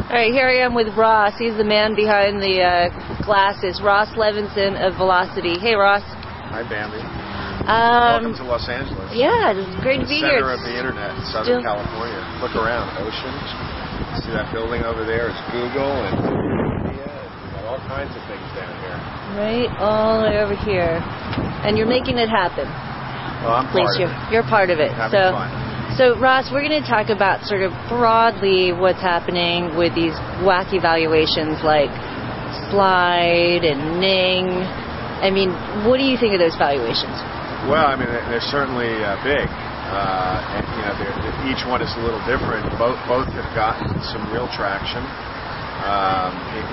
All right, here I am with Ross. He's the man behind the glasses, Ross Levinsohn of Velocity. Hey, Ross. Hi, Bambi. Welcome to Los Angeles. Yeah, it's great to be here. Center of the internet in Southern California. Look around, ocean. See that building over there? It's Google and Media. We got all kinds of things down here. Right, all over here. And you're making it happen. Well, I'm part of it. You're part of it. Having fun. So, Ross, we're going to talk about sort of broadly what's happening with these wacky valuations like Slide and Ning. I mean, what do you think of those valuations? Well, I mean, they're certainly big. And, you know, each one is a little different. Both have gotten some real traction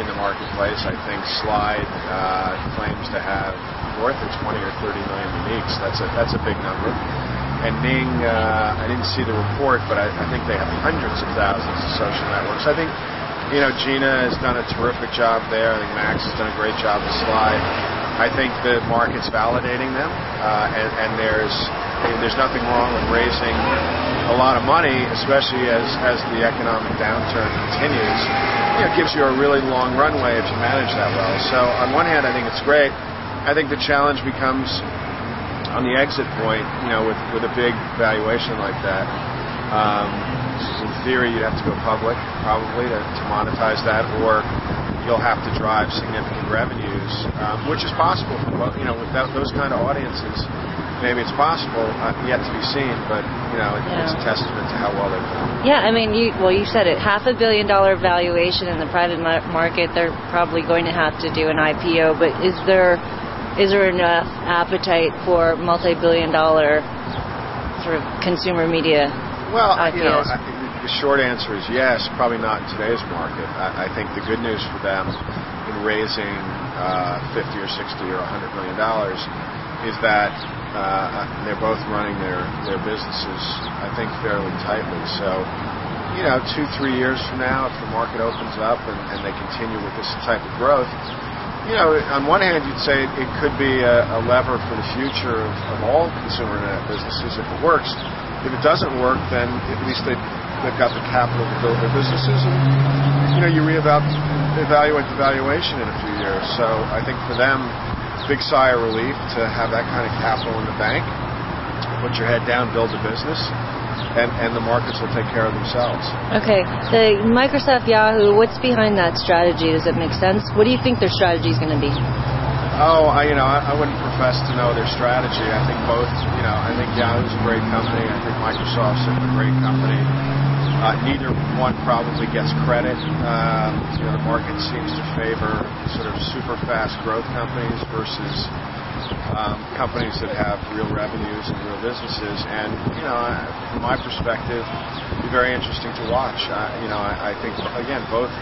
in the marketplace. I think Slide claims to have north of 20 or 30 million uniques. That's a big number. And Ning, I didn't see the report, but I think they have hundreds of thousands of social networks. I think, you know, Gina has done a terrific job there. I think Max has done a great job with Slide. I think the market's validating them, and there's nothing wrong with raising a lot of money, especially as the economic downturn continues. You know, it gives you a really long runway if you manage that well. So on one hand, I think it's great. I think the challenge becomes on the exit point, you know, with a big valuation like that. In theory, you'd have to go public, probably, to monetize that, or you'll have to drive significant revenues, which is possible. Well, you know, with those kind of audiences, maybe it's possible, yet to be seen, but, you know, it's a testament to how well they've done. Yeah, I mean, you said it, $500 million valuation in the private market. They're probably going to have to do an IPO, but is there enough appetite for multi-billion-dollar sort of consumer media IPOs? Well, you know, the short answer is yes, probably not in today's market. I think the good news for them in raising $50 or $60 or $100 million is that they're both running their businesses, I think, fairly tightly. So, you know, 2-3 years from now, if the market opens up and they continue with this type of growth, you know, on one hand, you'd say it could be a lever for the future of all consumer internet businesses if it works. If it doesn't work, then at least they've got the capital to build their businesses, and, you know, you evaluate the valuation in a few years. So I think for them, big sigh of relief to have that kind of capital in the bank, put your head down, build a business, and the markets will take care of themselves. Okay. The Microsoft Yahoo, what's behind that strategy? Does it make sense? What do you think their strategy is going to be? Oh, I wouldn't profess to know their strategy. I think both, you know, I think Yahoo's a great company. I think Microsoft's a great company. Neither one probably gets credit. You know, the market seems to favor sort of super fast growth companies versus companies that have real revenues and real businesses. And, you know, from my perspective, it'd be very interesting to watch. You know, I think, again, both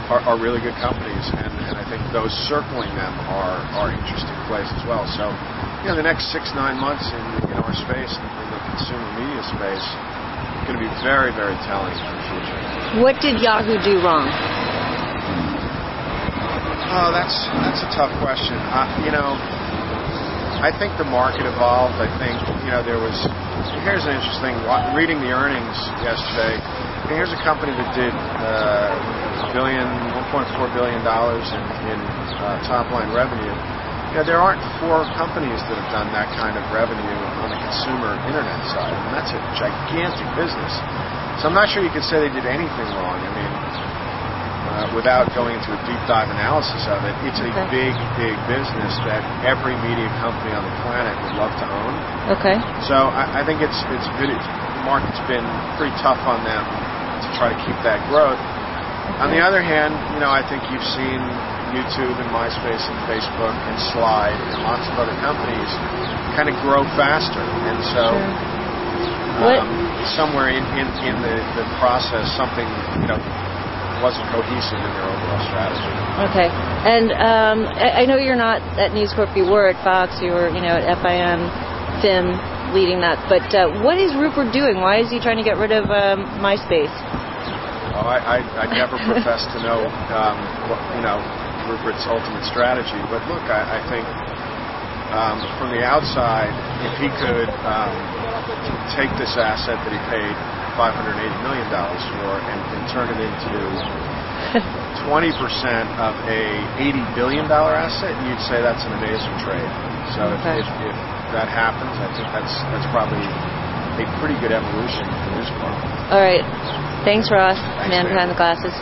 are really good companies, and I think those circling them are interesting plays as well. So, you know, the next 6-9 months in our space, in the consumer media space, is going to be very, very telling for the future. What did Yahoo do wrong? Oh, that's a tough question. You know, I think the market evolved. I think, you know, here's an interesting, reading the earnings yesterday, here's a company that did $1.4 billion in top-line revenue. You know, there aren't 4 companies that have done that kind of revenue on the consumer internet side, and that's a gigantic business. So I'm not sure you could say they did anything wrong. I mean, without going into a deep dive analysis of it, it's a big, big business that every media company on the planet would love to own. Okay. So I think it's been, the market's been pretty tough on them to try to keep that growth. On the other hand, you know, I think you've seen YouTube and MySpace and Facebook and Slide and lots of other companies kind of grow faster, and so somewhere in the process, something, you know, wasn't cohesive in their overall strategy. Okay, and I know you're not at News Corp. You were at Fox. You were, you know, at FIM leading that. But what is Rupert doing? Why is he trying to get rid of MySpace? Oh, I never profess to know, you know, Rupert's ultimate strategy. But look, I think from the outside, if he could take this asset that he paid $580 million for and turn it into 20% of a $80 billion asset, and you'd say that's an amazing trade. So if that happens, I think that's probably a pretty good evolution for News Corp. All right. Thanks, Ross. Thanks, Man behind the glasses.